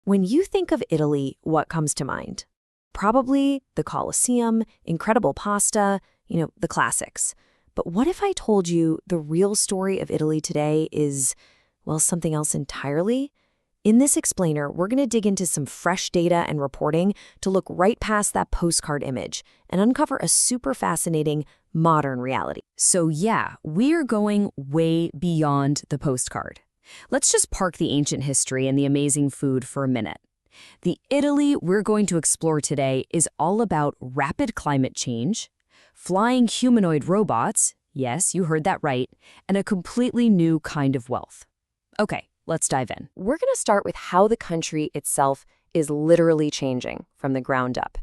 When you think of Italy, what comes to mind? Probably the Colosseum, incredible pasta, the classics. But what if I told you the real story of Italy today is, well, something else entirely? In this explainer, we're going to dig into some fresh data and reporting to look right past that postcard image and uncover a super fascinating modern reality. So yeah, we're going way beyond the postcard. Let's just park the ancient history and the amazing food for a minute. The Italy we're going to explore today is all about rapid climate change, flying humanoid robots, yes, you heard that right, and a completely new kind of wealth. Okay, let's dive in. We're going to start with how the country itself is literally changing from the ground up.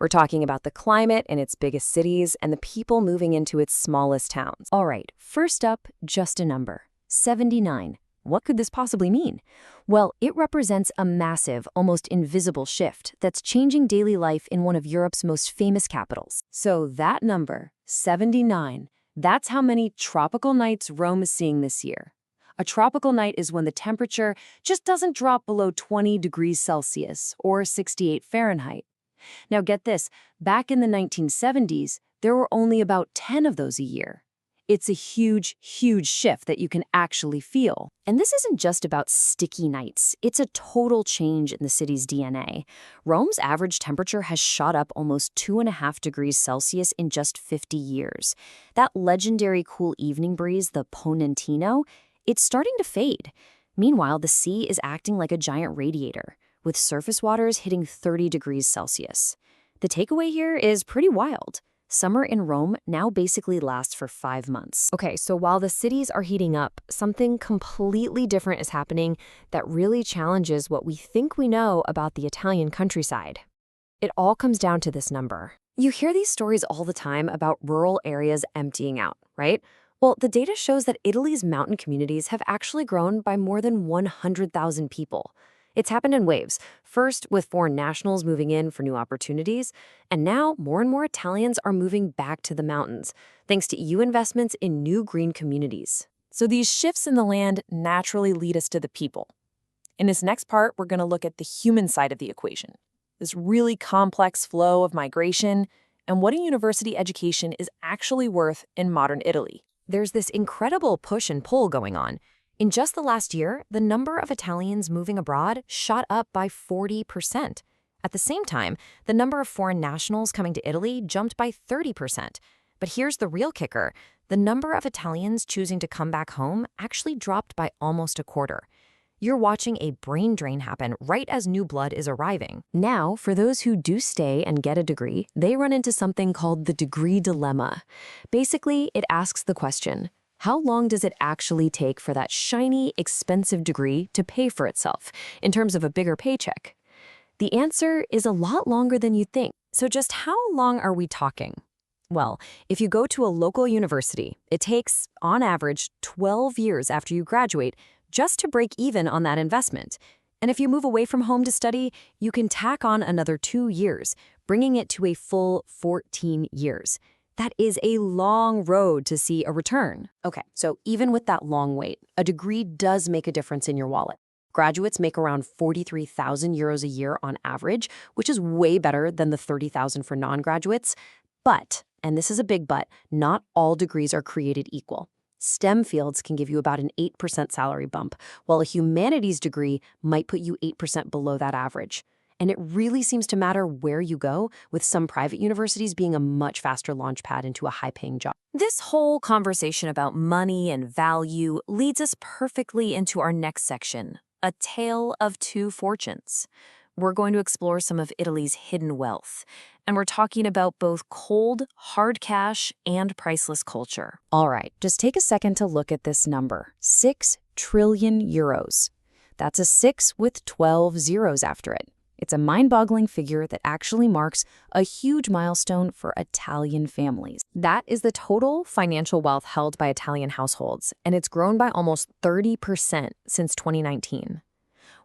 We're talking about the climate in its biggest cities and the people moving into its smallest towns. All right, first up, just a number, 79. What could this possibly mean? Well, it represents a massive, almost invisible shift that's changing daily life in one of Europe's most famous capitals. So that number, 79, that's how many tropical nights Rome is seeing this year. A tropical night is when the temperature just doesn't drop below 20 degrees Celsius or 68 Fahrenheit. Now get this, back in the 1970s, there were only about 10 of those a year. It's a huge, huge shift that you can actually feel. And this isn't just about sticky nights. It's a total change in the city's DNA. Rome's average temperature has shot up almost 2.5 degrees Celsius in just 50 years. That legendary cool evening breeze, the ponentino, it's starting to fade. Meanwhile, the sea is acting like a giant radiator, with surface waters hitting 30 degrees Celsius. The takeaway here is pretty wild. Summer in Rome now basically lasts for 5 months. Okay, so while the cities are heating up, something completely different is happening that really challenges what we think we know about the Italian countryside. It all comes down to this number. You hear these stories all the time about rural areas emptying out, right? Well, the data shows that Italy's mountain communities have actually grown by more than 100,000 people. It's happened in waves, first with foreign nationals moving in for new opportunities, and now more and more Italians are moving back to the mountains, thanks to EU investments in new green communities. So these shifts in the land naturally lead us to the people. In this next part, we're going to look at the human side of the equation, this really complex flow of migration, and what a university education is actually worth in modern Italy. There's this incredible push and pull going on. In just the last year, the number of Italians moving abroad shot up by 40%. At the same time, the number of foreign nationals coming to Italy jumped by 30%. But here's the real kicker. The number of Italians choosing to come back home actually dropped by almost a quarter. You're watching a brain drain happen right as new blood is arriving. Now, for those who do stay and get a degree, they run into something called the degree dilemma. Basically, it asks the question, how long does it actually take for that shiny, expensive degree to pay for itself in terms of a bigger paycheck? The answer is a lot longer than you'd think. So just how long are we talking? Well, if you go to a local university, it takes, on average, 12 years after you graduate just to break even on that investment. And if you move away from home to study, you can tack on another 2 years, bringing it to a full 14 years. That is a long road to see a return. Okay, so even with that long wait, a degree does make a difference in your wallet. Graduates make around 43,000 euros a year on average, which is way better than the 30,000 for non-graduates. But, and this is a big but, not all degrees are created equal. STEM fields can give you about an 8% salary bump, while a humanities degree might put you 8% below that average. And it really seems to matter where you go, with some private universities being a much faster launchpad into a high-paying job. This whole conversation about money and value leads us perfectly into our next section, a tale of two fortunes. We're going to explore some of Italy's hidden wealth, and we're talking about both cold, hard cash, and priceless culture. All right, just take a second to look at this number, 6 trillion euros. That's a 6 with 12 zeros after it. It's a mind-boggling figure that actually marks a huge milestone for Italian families. That is the total financial wealth held by Italian households, and it's grown by almost 30% since 2019.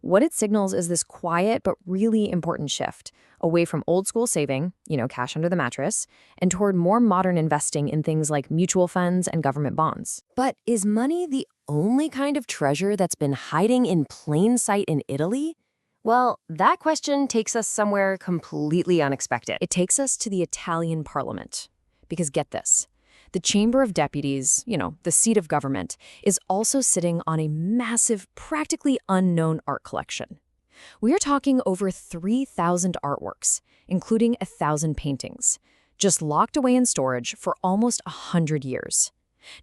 What it signals is this quiet but really important shift away from old-school saving, cash under the mattress, and toward more modern investing in things like mutual funds and government bonds. But is money the only kind of treasure that's been hiding in plain sight in Italy? Well, that question takes us somewhere completely unexpected. It takes us to the Italian parliament. Because get this, the Chamber of Deputies, the seat of government, is also sitting on a massive, practically unknown art collection. We are talking over 3,000 artworks, including 1,000 paintings, just locked away in storage for almost 100 years.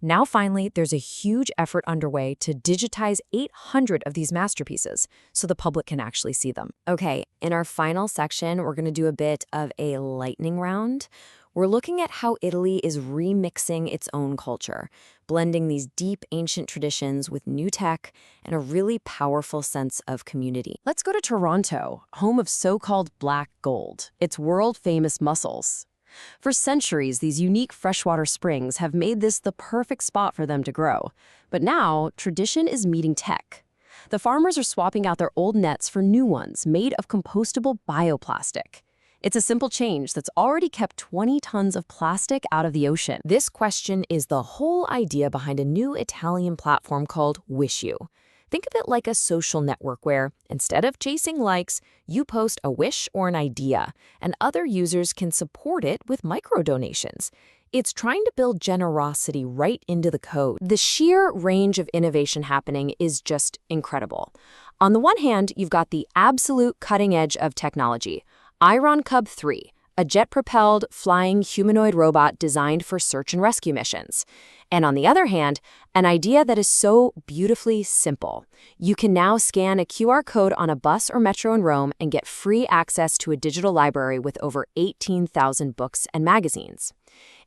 Now, finally, there's a huge effort underway to digitize 800 of these masterpieces so the public can actually see them. Okay, in our final section, we're going to do a bit of a lightning round. We're looking at how Italy is remixing its own culture, blending these deep ancient traditions with new tech and a really powerful sense of community. Let's go to Taranto, home of so-called black gold. It's world-famous mussels. For centuries, these unique freshwater springs have made this the perfect spot for them to grow. But now, tradition is meeting tech. The farmers are swapping out their old nets for new ones made of compostable bioplastic. It's a simple change that's already kept 20 tons of plastic out of the ocean. This question is the whole idea behind a new Italian platform called Wish You. Think of it like a social network where, instead of chasing likes, you post a wish or an idea, and other users can support it with micro-donations. It's trying to build generosity right into the code. The sheer range of innovation happening is just incredible. On the one hand, you've got the absolute cutting edge of technology, Iron Cub 3, a jet-propelled, flying humanoid robot designed for search and rescue missions. And on the other hand, an idea that is so beautifully simple. You can now scan a QR code on a bus or metro in Rome and get free access to a digital library with over 18,000 books and magazines.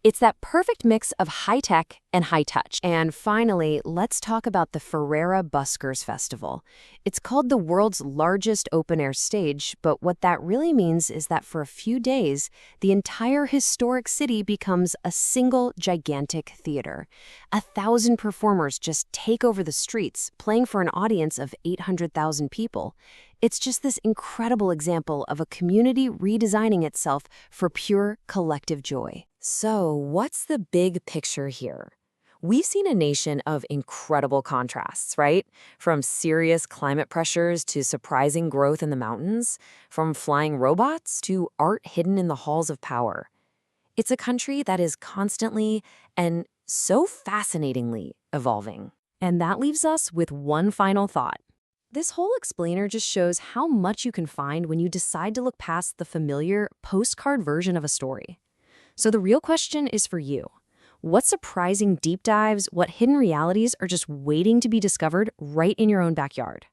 It's that perfect mix of high-tech and high-touch. And finally, let's talk about the Ferrara Buskers Festival. It's called the world's largest open-air stage, but what that really means is that for a few days, the entire historic city becomes a single gigantic theater. 1,000 performers just take over the streets, playing for an audience of 800,000 people. It's just this incredible example of a community redesigning itself for pure collective joy. So, what's the big picture here? We've seen a nation of incredible contrasts, right? From serious climate pressures to surprising growth in the mountains, from flying robots to art hidden in the halls of power. It's a country that is constantly and so fascinatingly evolving. And that leaves us with one final thought. This whole explainer just shows how much you can find when you decide to look past the familiar postcard version of a story. So the real question is for you. What surprising deep dives, what hidden realities are just waiting to be discovered right in your own backyard?